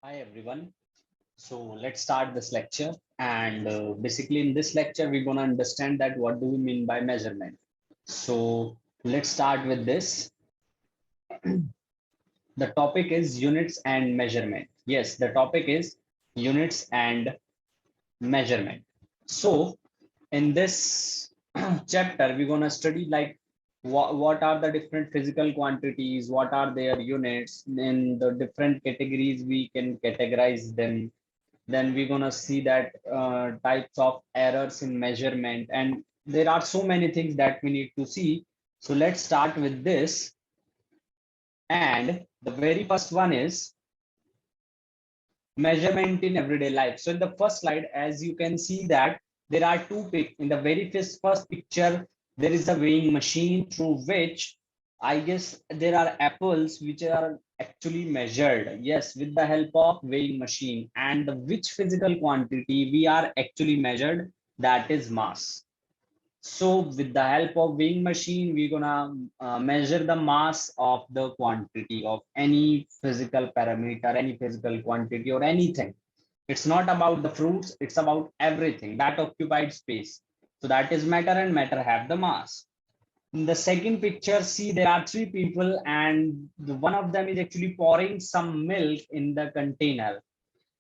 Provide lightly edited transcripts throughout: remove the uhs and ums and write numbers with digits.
Hi everyone. So let's start this lecture. And basically, in this lecture, we're going to understand that what do we mean by measurement. So let's start with this. The topic is units and measurement. Yes, the topic is units and measurement. So in this chapter, we're going to study like what are the different physical quantities, what are their units, in the different categories we can categorize them. Then we're gonna see that types of errors in measurement, and there are so many things that we need to see. So let's start with this. And the very first one is measurement in everyday life. So in the first slide, as you can see that there are two pic in the very first picture, there is a weighing machine through which I guess there are apples which are actually measured. Yes, with the help of weighing machine, and the which physical quantity we are actually measured, that is mass. So with the help of weighing machine, we're gonna measure the mass of the quantity of any physical parameter, any physical quantity or anything. It's not about the fruits, it's about everything that occupied space. So that is matter, and matter have the mass. In the second picture, see there are three people, and one of them is actually pouring some milk in the container.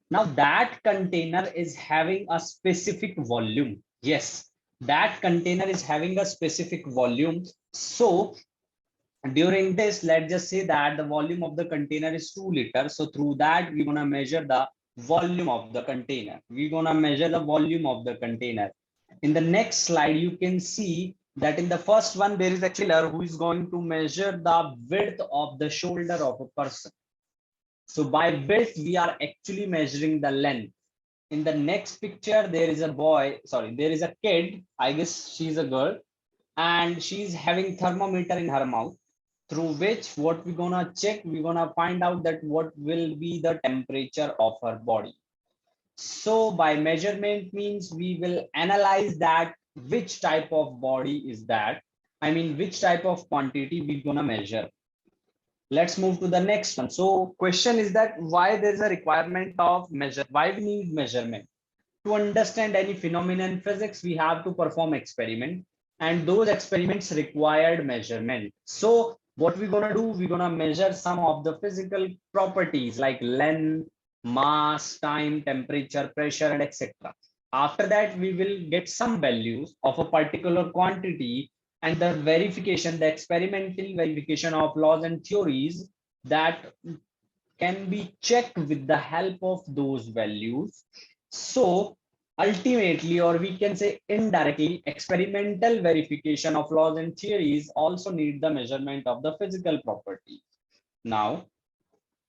Now that container is having a specific volume. Yes, that container is having a specific volume. So during this, let's just say that the volume of the container is 2 liters. So through that, we're gonna measure the volume of the container. We're gonna measure the volume of the container. In the next slide, you can see that in the first one, there is a killer who is going to measure the width of the shoulder of a person. So by width, we are actually measuring the length. In the next picture, there is a boy, sorry, there is a kid, I guess she's a girl, and she's having thermometer in her mouth, through which what we're gonna check, we're gonna find out that what will be the temperature of her body. So by measurement means we will analyze that which type of body is that, I mean which type of quantity we're gonna measure. Let's move to the next one. So question is that why there is a requirement of measure, why we need measurement? To understand any phenomenon in physics, we have to perform experiment, and those experiments required measurement. So what we're gonna do, we're gonna measure some of the physical properties like length, mass, time, temperature, pressure, and etc. After that, we will get some values of a particular quantity, and the verification, the experimental verification of laws and theories that can be checked with the help of those values. So ultimately, or we can say indirectly, experimental verification of laws and theories also need the measurement of the physical property. Now,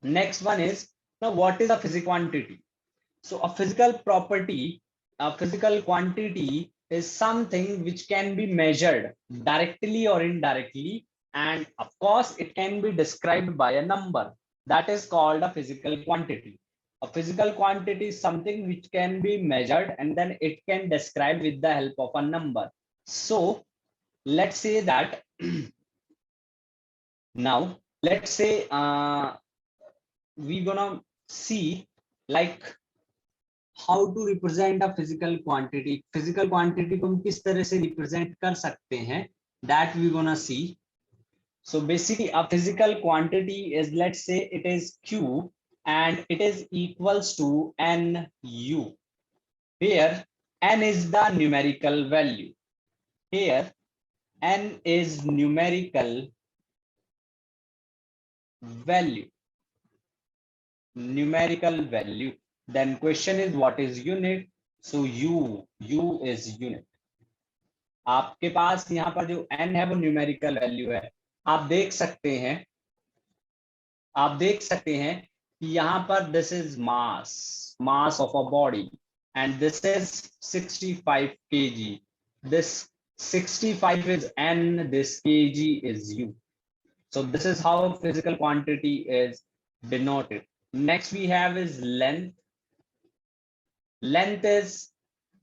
next one is, now what is a physical quantity? So a physical property, a physical quantity is something which can be measured directly or indirectly. And of course, it can be described by a number. That is called a physical quantity. A physical quantity is something which can be measured and then it can describe with the help of a number. So let's say that now, let's say we're gonna see like how to represent a physical quantity को हम किस तरह से represent कर सकते हैं, that we gonna see. So basically a physical quantity is, let's say it is q and it is equals to nu. Here n is the numerical value. Here n is numerical value. Then question is what is unit? So u is unit. आपके पास यहाँ पर जो n है वो numerical value है. आप देख सकते हैं कि यहाँ पर this is mass of a body and this is 65 kg. This 65 is n, this kg is u. So this is how physical quantity is denoted. Next we have is length. Length is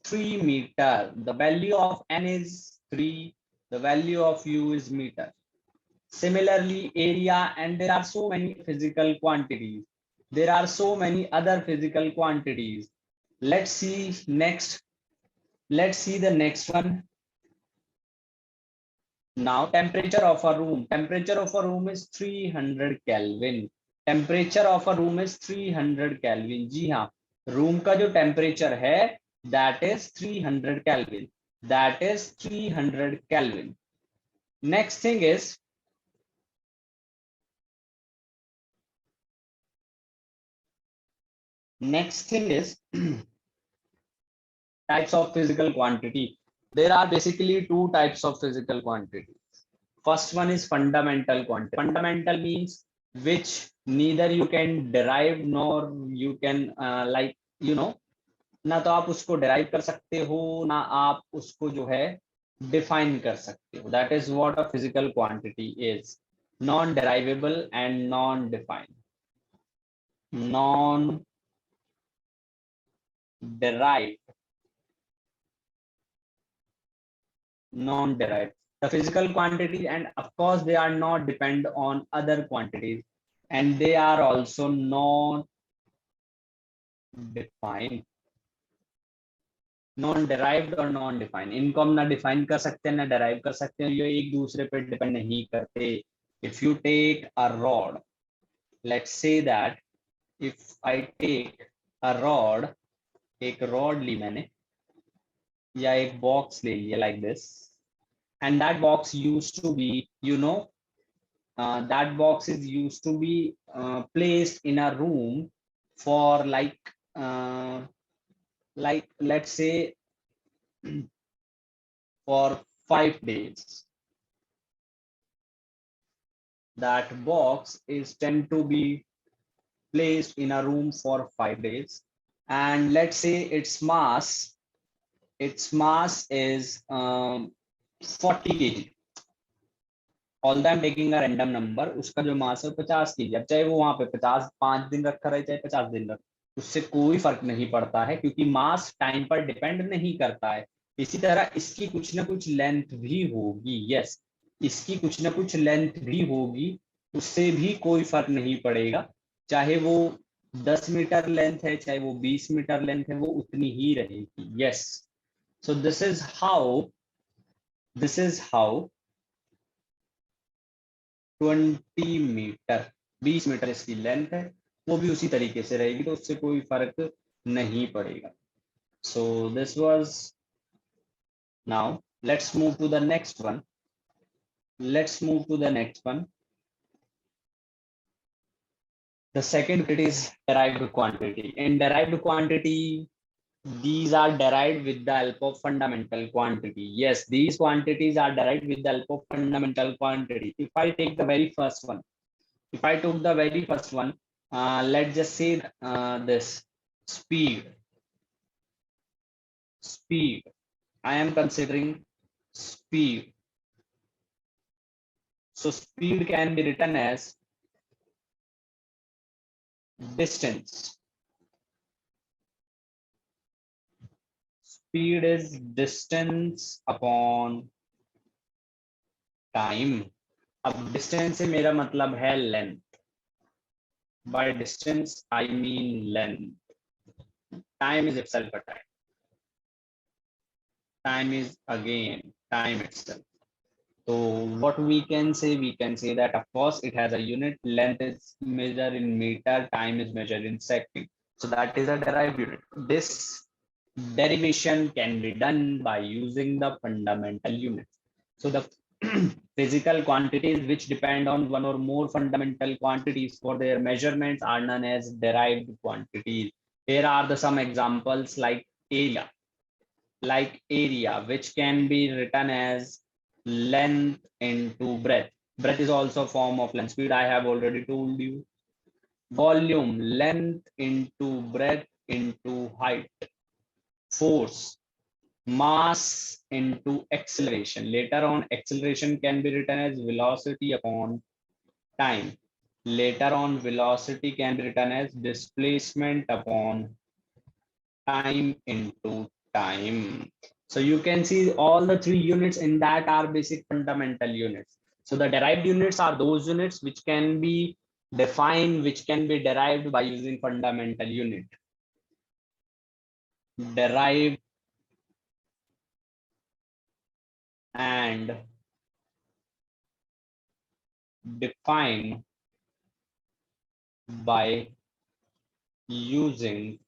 3 meter. The value of n is 3. The value of u is meter. Similarly, area, and there are so many physical quantities. There are so many other physical quantities. Let's see next. Let's see the next one. Now, temperature of a room. Temperature of a room is 300 Kelvin. Temperature of a room is 300 Kelvin. जी हाँ, room का जो temperature है that is 300 Kelvin. That is 300 Kelvin. Next thing is types of physical quantity. There are basically two types of physical quantity. First one is fundamental quantity. Fundamental means which neither you can derive nor you can like you know, ना तो आप उसको derive कर सकते हो ना आप उसको जो है define कर सकते हो. That is what a physical quantity is. Non-derivable and non-defined. Non-derived. Non-derived. The physical quantities, and of course they are not depend on other quantities, and they are also non defined. Non derived और non define, इनको हम ना define कर सकते हैं ना derive कर सकते हैं, ये एक दूसरे पे डिपेंड नहीं करते. If you take a rod, let's say that if I take a rod, एक रॉड ली मैंने या एक बॉक्स ले लिया like this, and that box used to be, you know, that box is used to be placed in a room for like let's say for 5 days. That box is tend to be placed in a room for 5 days, and let's say its mass is 40 kg. All them taking a random number, उसका जो मास है 50 kg. अब चाहे वो वहां पे 5 दिन रखा रहे चाहे 50 दिन रख, उससे कोई फर्क नहीं पड़ता है क्योंकि मास टाइम पर डिपेंड नहीं करता है. इसी तरह इसकी कुछ ना कुछ लेंथ भी होगी. यस, इसकी कुछ ना कुछ लेंथ भी होगी, उससे भी कोई फर्क नहीं पड़ेगा. चाहे वो 10 मीटर लेंथ है चाहे वो 20 मीटर लेंथ है, वो उतनी ही रहेगी. Yes, so this is how 20 metre, 20 metre इसकी लेंथ है, वो भी उसी तरीके से रहेगी, तो उससे कोई फर्क नहीं पड़ेगा. So this was, now let's move to the next one. The second it is derived quantity. In derived quantity, these are derived with the help of fundamental quantity. Yes, these quantities are derived with the help of fundamental quantity. If I take the very first one, if I took the very first one, let's just say this speed. I am considering speed. So speed can be written as distance. Speed is distance upon time. अब distance से मेरा मतलब है length. By distance I mean length. Time is itself a time. Time is again time itself. So what we can say that of course it has a unit. Length is measured in meter, time is measured in second. So that is a derived unit. This derivation can be done by using the fundamental units. So the physical quantities which depend on one or more fundamental quantities for their measurements are known as derived quantities. Here are the some examples like area, which can be written as length into breadth. Breadth is also a form of length. Speed I have already told you. Volume, length into breadth into height. Force, mass into acceleration. Later on, acceleration can be written as velocity upon time. Later on, velocity can be written as displacement upon time into time. So you can see all the three units in that are basic fundamental units. So the derived units are those units which can be define which can be derived by using fundamental unit. Derive and define by using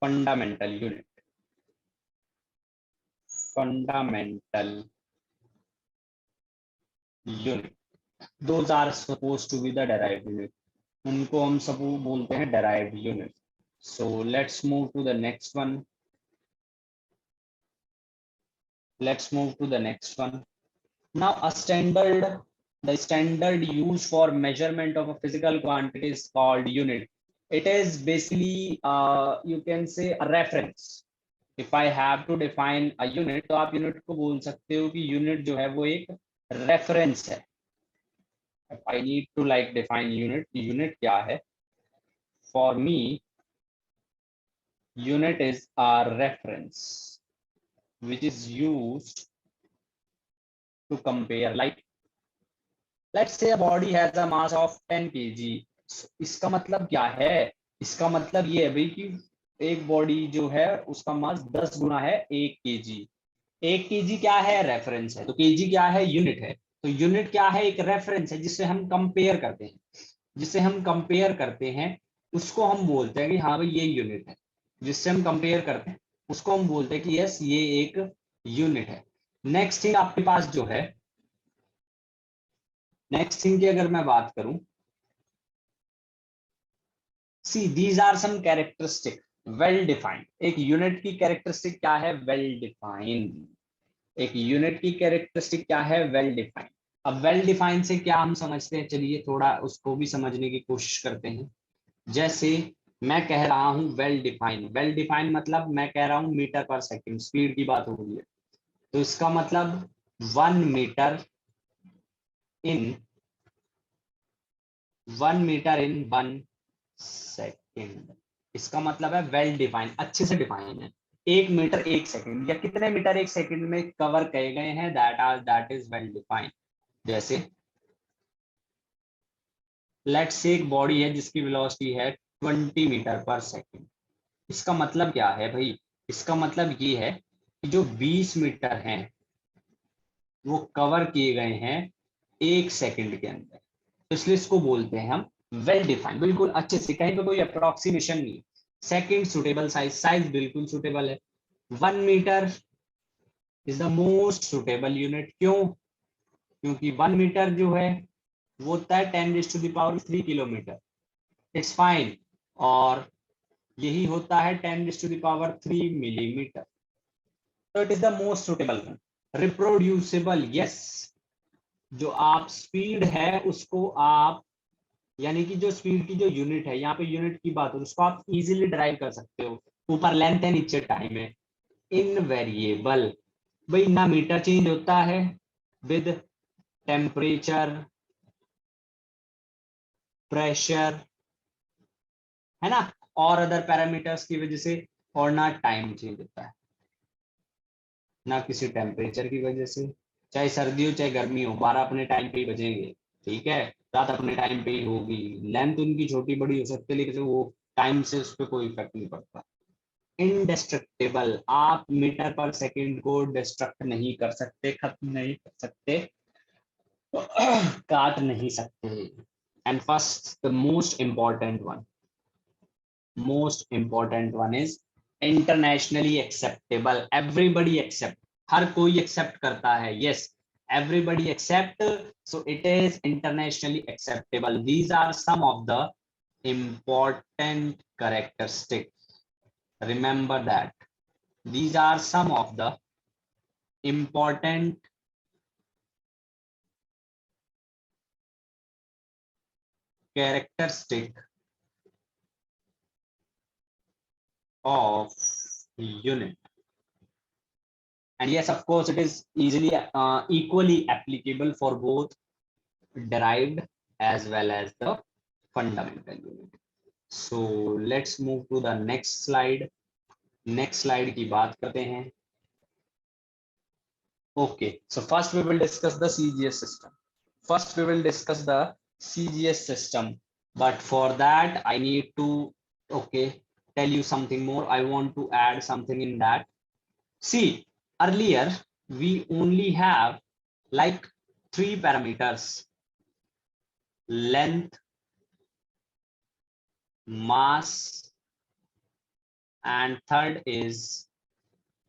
fundamental unit. Fundamental unit. Those are supposed to be the derived unit. उनको हम सब बोलते हैं derived unit. So let's move to the next one. Let's move to the next one. Now the standard used for measurement of a physical quantity is called unit. It is basically you can say a reference. If I have to define a unit, तो आप unit को बोल सकते हो कि unit जो है वो एक reference है. If I need to like define unit क्या है? For me, unit is a reference which is used to compare. Like let's say a body has a mass of 10 kg. इसका मतलब क्या है? इसका मतलब ये है भाई कि एक बॉडी जो है उसका मास 10 गुना है 1 kg. 1 kg क्या है? रेफरेंस है. तो kg क्या है? यूनिट है. तो यूनिट क्या है? एक रेफरेंस है जिससे हम कंपेयर करते हैं. उसको हम बोलते हैं कि हाँ भाई ये यूनिट है. जिससे हम कंपेयर करते हैं उसको हम बोलते हैं कि यस ये एक यूनिट है. नेक्स्ट थिंग आपके पास जो है, नेक्स्ट थिंग की अगर मैं बात करूं, see these are some characteristic well defined. एक यूनिट की कैरेक्टरिस्टिक क्या है? Well defined. एक यूनिट की कैरेक्टरिस्टिक क्या है? Well defined. अब वेल डिफाइंड से क्या हम समझते हैं? चलिए थोड़ा उसको भी समझने की कोशिश करते हैं. जैसे मैं कह रहा हूं वेल डिफाइन मतलब मैं कह रहा हूं मीटर पर सेकंड, स्पीड की बात हो रही है. तो इसका मतलब 1 मीटर इन 1 सेकंड. इसका मतलब है वेल डिफाइन, अच्छे से डिफाइन है. 1 मीटर 1 सेकंड या कितने मीटर 1 सेकंड में कवर किए गए हैं, दैट इज वेल डिफाइन. जैसे लेट्स से एक बॉडी है जिसकी वेलोसिटी है 20 मीटर पर सेकंड. इसका मतलब क्या है भाई? इसका मतलब ये है कि जो 20 मीटर हैं वो कवर किए गए हैं 1 सेकंड के अंदर. तो इसलिए इसको बोलते हैं हम वेल डिफाइंड. बिल्कुल अच्छे से, कहीं पे कोई अप्रोक्सीमेशन नहीं. सेकंड सुटेबल, साइज बिल्कुल सुटेबल है. 1 metre is the most suitable unit. क्यों? क्योंकि 1 मीटर जो है वो होता है 10⁻³ किलोमीटर. It's fine. और यही होता है 10⁻³ मिलीमीटर. तो it is the most suitable one. Reproducible, yes. जो आप स्पीड है उसको आप, यानी कि जो स्पीड की जो यूनिट है, यहाँ पे यूनिट की बात हो, उसको आप इजीली ड्राइव कर सकते हो. ऊपर लेंथ है नीचे टाइम है. इनवेरिएबल, भाई ना मीटर चेंज होता है विद टेम्परेचर, प्रेशर, है ना, और अदर पैरामीटर्स की वजह से, और ना टाइम चेंज होता है, ना किसी टेम्परेचर की वजह से. चाहे सर्दी हो चाहे गर्मी हो, 12 अपने टाइम पे ही बजेंगे. ठीक है, रात अपने टाइम पे ही होगी. लेंथ उनकी छोटी बड़ी हो सकती है लेकिन वो टाइम से उस पर कोई इफेक्ट नहीं पड़ता. इंडेस्ट्रक्टेबल, आप मीटर पर सेकंड को डिस्ट्रक्ट नहीं कर सकते, खत्म नहीं कर सकते, काट नहीं सकते. And first the most important one is internationally acceptable. Everybody accept, हर कोई एक्सेप्ट करता है. यस, everybody accept, so it is internationally acceptable. These are some of the important characteristics. Remember that these are some of the important characteristic of unit. And yes, of course, it is easily equally applicable for both derived as well as the fundamental unit. So let's move to the next slide. Next slide की बात करते हैं. Okay, so first we will discuss the CGS system. First we will discuss the CGS system. But for that, I need to, okay, tell you something more. I want to add something in that. See, earlier we only have like three parameters: length, mass, and third is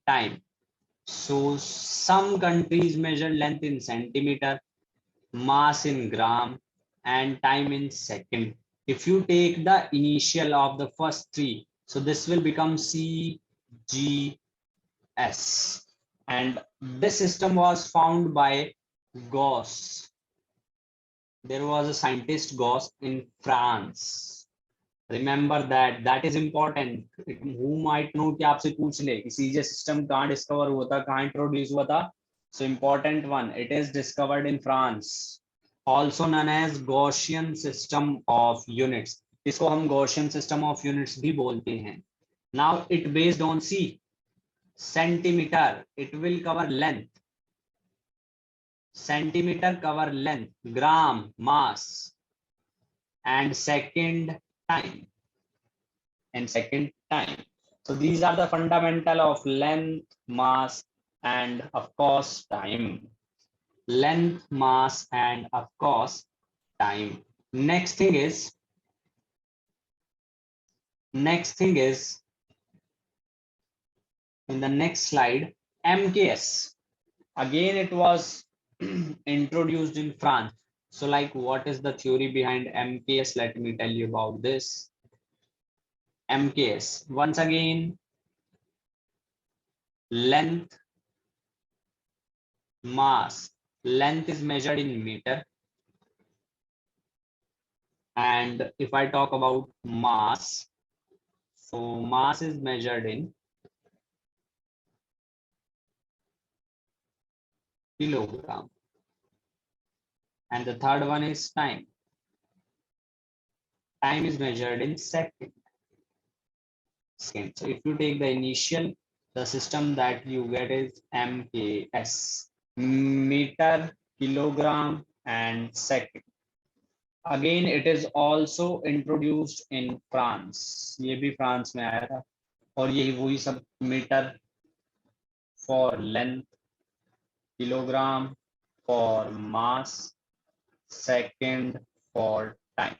time. So some countries measure length in centimeter, mass in gram, and time in second. If you take the initial of the first three, so this will become CGS. And this system was found by Gauss. There was a scientist Gauss in France. Remember that. That is important. Who might know कि आपसे पूछ ले कि CGS system कहाँ discover हुआ था, कहाँ introduce हुआ था. So important one. It is discovered in France. Also known as Gaussian system of units. इसको हम Gaussian system of units भी बोलते हैं. Now it based on C, centimeter. It will cover length. Centimeter cover length, gram mass, and second time. And second time. So these are the fundamental of length, mass, and of course time. Length, mass, and of course time. Next thing is in the next slide, MKS. Again, it was introduced in France. So like, what is the theory behind MKS? Let me tell you about this. MKS, once again, length, mass. Length is measured in meter. And if I talk about mass, so mass is measured in kilogram. And the third one is time. Time is measured in second. So if you take the initial, the system that you get is MKS, meter, kilogram, and second. Again, it is also introduced in France. ये भी France में आया था और यही वही सब metre for length, kilogram for mass, second for time.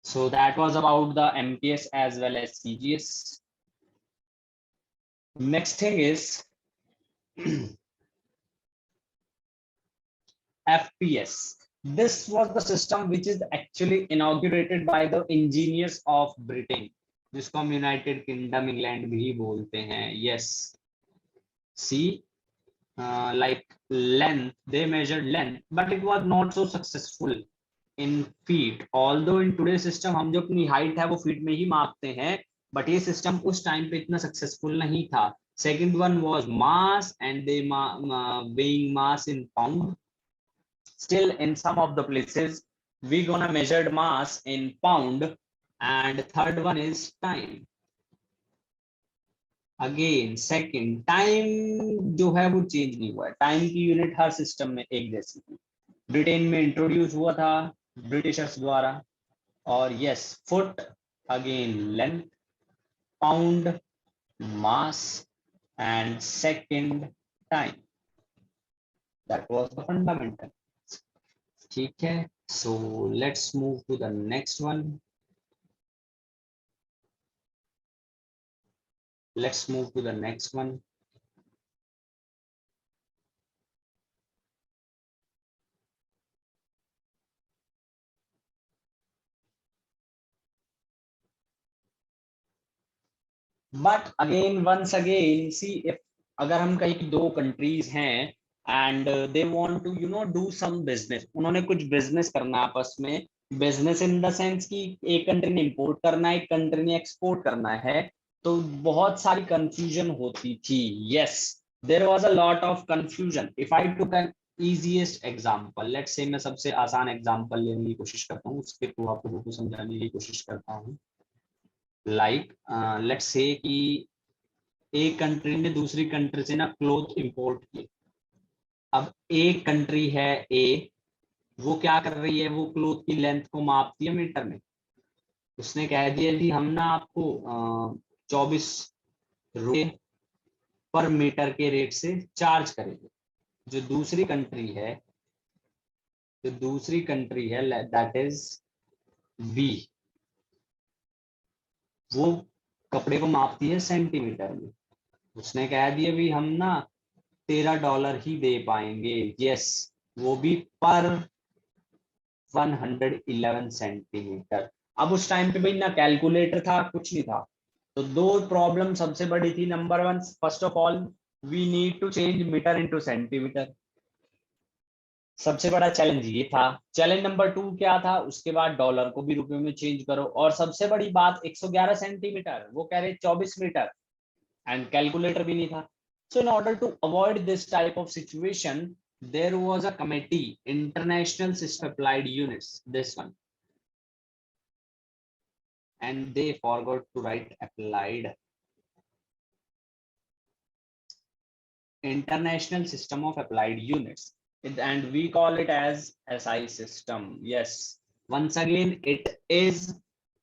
So that was about the MPS as well as CGS. Next thing is FPS. This was the system which is actually inaugurated by the engineers of Britain, जिसको हम United kingdom England भी बोलते हैं. Yes. See, like length, they measured length, but it was not so successful in feet. Although in today's system हम जो अपनी height है वो फीट में ही मापते हैं, but ये सिस्टम उस टाइम पे इतना सक्सेसफुल नहीं था. Second one was mass, and they weighing mass in pound. Still, in some of the places, we gonna measured mass in pound. And third one is time. Again second time जो है वो change नहीं हुआ है. Time की unit हर system में एक जैसी थी. ब्रिटेन में इंट्रोड्यूस हुआ था ब्रिटिशर्स द्वारा. और yes, foot, again length, pound, mass, and second time. That was the fundamental. ठीक है, so let's move to the next one. Let's move to the next one. But again, once again, see, if अगर हम कहीं दो countries हैं and they want to do some business, उन्होंने कुछ business करना आपस में. बिजनेस इन द सेंस कि एक कंट्री ने इंपोर्ट करना है, एक कंट्री ने एक्सपोर्ट करना है, तो बहुत सारी कंफ्यूजन होती थी. Yes, there was a lot of confusion. If I took an easiest example, let's say मैं सबसे आसान एग्जांपल लेने की कोशिश करता हूँ, उसके थ्रू आपको समझाने की कोशिश करता हूँ. लाइक लेट्स से कि एक कंट्री ने दूसरी कंट्री से ना क्लोथ इंपोर्ट किए. अब एक कंट्री है ए, वो क्या कर रही है, वो क्लोथ की लेंथ को मापती है मीटर में। उसने कह दिया कि हम ना आपको 24 रुपये पर मीटर के रेट से चार्ज करेंगे। जो दूसरी कंट्री है, दैट इज बी, वो कपड़े को मापती है सेंटीमीटर में। उसने कह दिया भी हम ना $13 ही दे पाएंगे, यस, वो भी पर 111 सेंटीमीटर। अब उस टाइम पे भाई ना कैलकुलेटर था, कुछ नहीं था। तो दो प्रॉब्लम सबसे बड़ी थी। Number one, first of all we need to change metre into centimetre. सबसे बड़ा चैलेंज ये था। चैलेंज नंबर टू क्या था, उसके बाद डॉलर को भी रुपए में चेंज करो। और सबसे बड़ी बात 111 सेंटीमीटर, वो कह रहे 24 मीटर, एंड कैलकुलेटर भी नहीं था। So in order to avoid this type of situation, there was a committee, International System Applied Units, this one, and they forgot to write applied. International System of Applied Units, and we call it as SI system. Yes, once again, it is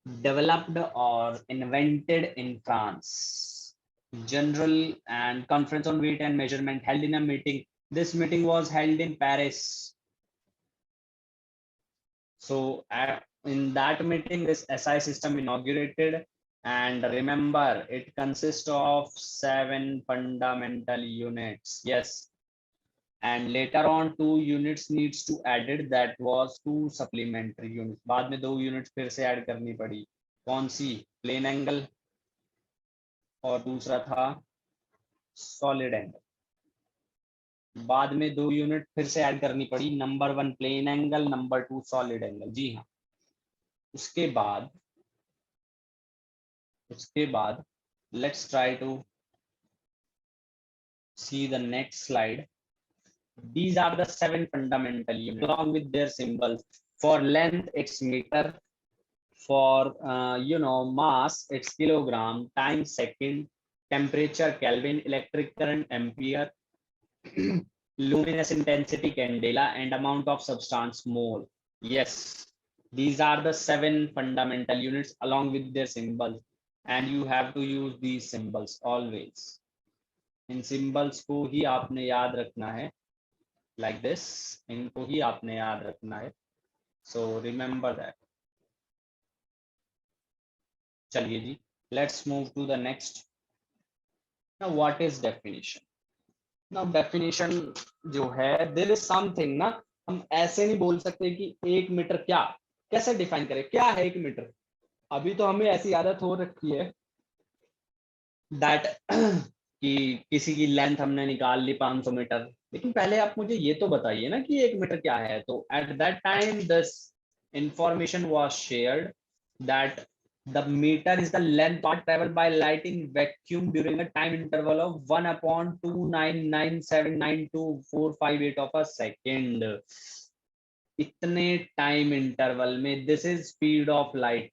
developed or invented in France. General and Conference on Weight and Measurement held in a meeting. This meeting was held in Paris. So in that meeting, this SI system inaugurated, and remember, it consists of 7 fundamental units. Yes, and later on 2 units needs to added, that was 2 supplementary units. बाद में 2 units फिर से add करनी पड़ी। कौन सी? Plane angle, और दूसरा था सॉलिड एंगल। बाद में 2 यूनिट फिर से ऐड करनी पड़ी, number 1 plain angle, number 2 solid angle. जी हाँ। उसके बाद let's try to see the next slide. These are the 7 fundamental units along with their symbols. For length, it's meter. For mass, it's kilogram. Time, second. Temperature, Kelvin. Electric current, ampere. Luminous intensity, candela. And amount of substance, mole. Yes, these are the 7 fundamental units along with their symbols, and you have to use these symbols always. In symbols को ही आपने याद रखना है, like this, इनको ही आपने याद रखना है। So remember that. चलिए जी, let's move to the next. Now what is definition? Now definition जो है, देयर इज समथिंग ना, हम ऐसे नहीं बोल सकते कि 1 मीटर क्या, कैसे डिफाइन करें, क्या है 1 मीटर। अभी तो हमें ऐसी आदत हो रखी है दैट कि किसी की लेंथ हमने निकाल ली 500 मीटर, लेकिन पहले आप मुझे ये तो बताइए ना कि 1 मीटर क्या है। तो at that time this information was shared that the meter is the length part traveled by light in vacuum during a time interval of 1/299979245 of a second. इतने टाइम इंटरवल में, this is speed of light,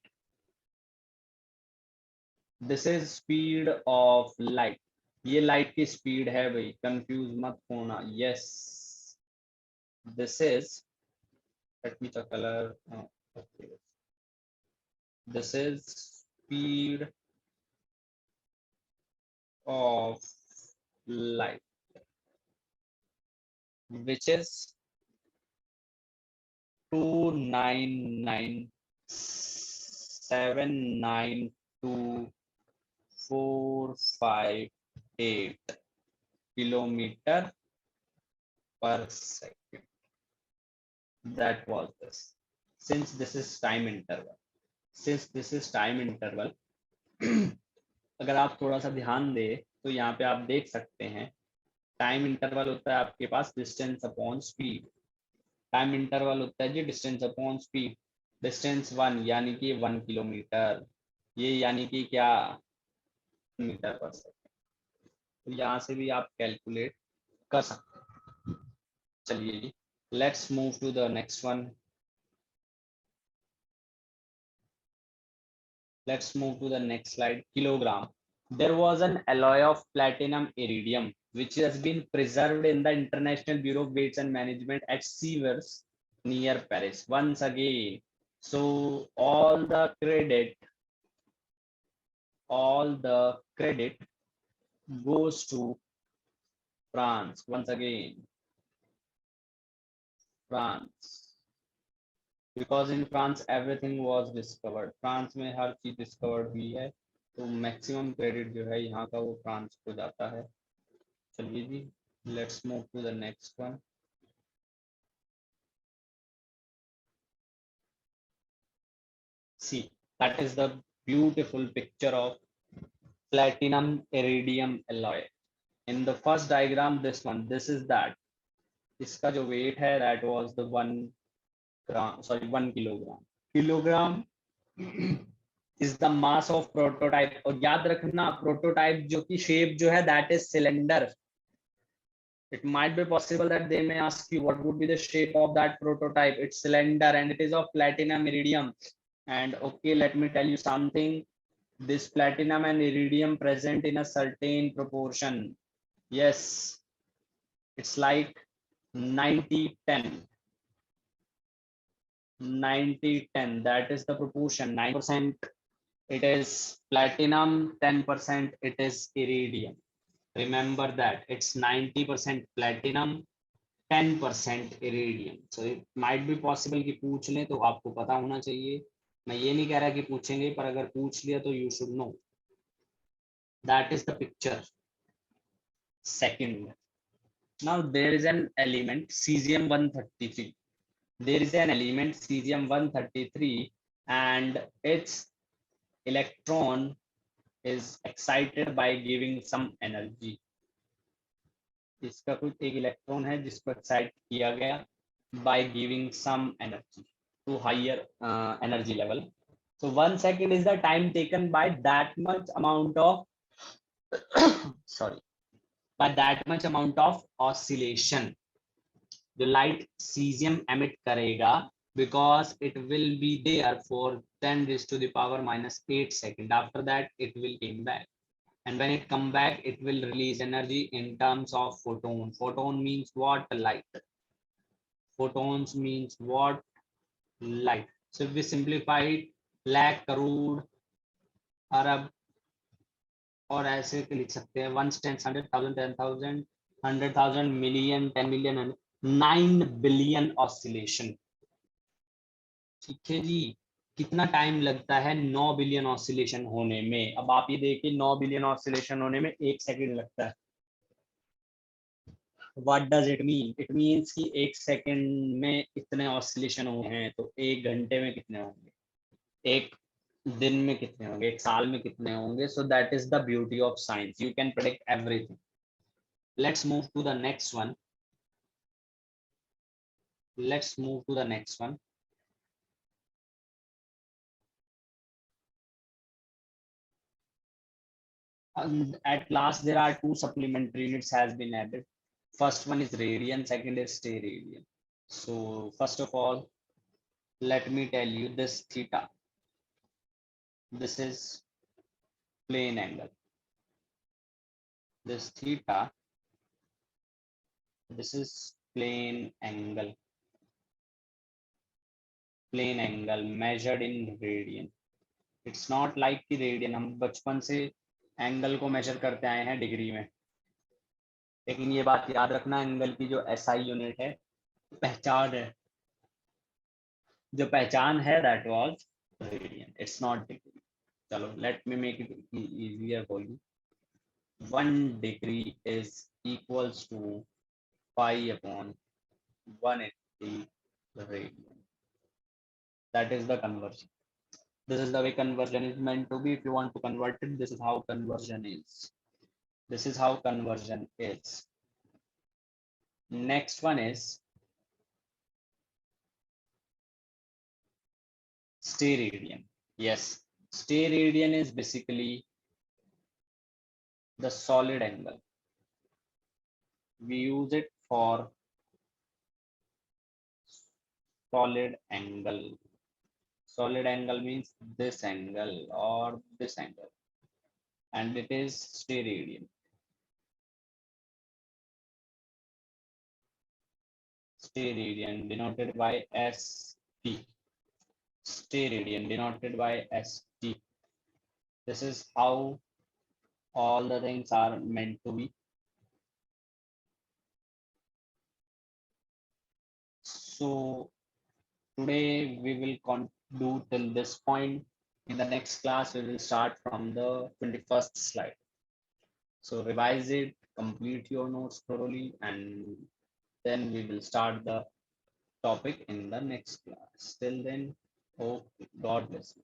this is speed of light. ये light की speed है भाई, confuse मत होना। Yes, this is, let me the colour, this is speed of light, which is 299,792,458 kilometer per second. That was this. Since this is time interval, अगर आप थोड़ा सा ध्यान दें तो यहाँ पे आप देख सकते हैं, टाइम इंटरवल होता है आपके पास distance upon speed. Time interval होता है जी डिस्टेंस अपॉन स्पीड। डिस्टेंस 1 यानी कि 1 किलोमीटर, ये यानी कि क्या, मीटर पर सेकंड। तो यहाँ से भी आप कैलकुलेट कर सकते हैं। चलिए जी, let's move to the next one. Let's move to the next slide. Kilogram. There was an alloy of platinum iridium which has been preserved in the International Bureau of Weights and Management at Sivers near Paris. Once again, so all the credit goes to France. Once again, France. Because in France everything was discovered. France में हर चीज discovered हुई है, तो maximum credit जो है यहाँ का वो फ्रांस को जाता है. चलिए जी, let's move to the next one. See, that is the beautiful picture of platinum iridium alloy. In the first diagram, this is that. इसका जो weight है, that was the 1 kilogram. Kilogram is the mass of prototype. और याद रखना prototype जो की shape जो है, that is cylinder. It might be possible that they may ask you what would be the shape of that prototype. It's cylinder and it is of platinum iridium. And okay, let me tell you something. This platinum and iridium present in a certain proportion. Yes, it's like 90-10. 90-10, that is the proportion. 9% it is platinum, 10% it is iridium. Remember that it's 90% platinum, 10% iridium. So it might be possible कि पूछ लें, तो आपको पता होना चाहिए. मैं ये नहीं कह रहा कि पूछेंगे, पर अगर पूछ लिया तो you should know. That is the picture. Second, now there is an element cesium 133. There is an element cesium 133 and its electron is excited by giving some energy. इसका कुछ एक इलेक्ट्रॉन है जिसको एक्साइट किया गया by giving some energy to higher energy level. So 1 second is the time taken by that much amount of sorry, by that much amount of oscillation. The light cesium emit करेगा because it will be there for 10 raised to the power minus 8 seconds. After that it will came back, and when it come back it will release energy in terms of photon. Photon means what? Light. Photons means what? Light. So if we simplify it, lakh, crore, अरब, और ऐसे लिख सकते हैं 1 10 100,000 10,000 100,000 million 10 million and 9 billion oscillation. ठीक है जी. कितना time लगता है 9 बिलियन ऑसिलेशन होने में? अब आप ये देखिए 9 बिलियन ऑसिलेशन होने में 1 सेकंड लगता है. What does it mean? It means कि 1 सेकंड में इतने ऑसिलेशन हुए हैं, तो 1 घंटे में कितने होंगे, 1 दिन में कितने होंगे, 1 साल में कितने होंगे? So that is the beauty of science. You can predict everything. Let's move to the next one. Let's move to the next one. And at last, there are 2 supplementary units has been added. First one is radian, second is steradian. So first of all, let me tell you this theta. This is plane angle. This theta, this is plane angle. Plane angle measured in radian. It's not like कि radian हम बचपन से angle को major करते आए हैं degree में, लेकिन ये बात याद रखना, एंगल की जो एसआई यूनिट है, पहचान है, जो पहचान है, that was radian. It's not degree. चलो, let me make it easier for you. 1 degree is equals to pi upon 180 radian. That is the conversion. This is the way conversion is meant to be. If you want to convert it, this is how conversion is. This is how conversion is. Next one is steradian. Yes, steradian is basically the solid angle. We use it for solid angle. Solid angle means this angle or this angle. and it is stay radian. Stay radian denoted by ST. Stay radian denoted by ST. This is how all the things are meant to be. So today we will do till this point. In the next class, we will start from the 21st slide. So revise it, complete your notes thoroughly, and then we will start the topic in the next class. Till then, hope God bless you.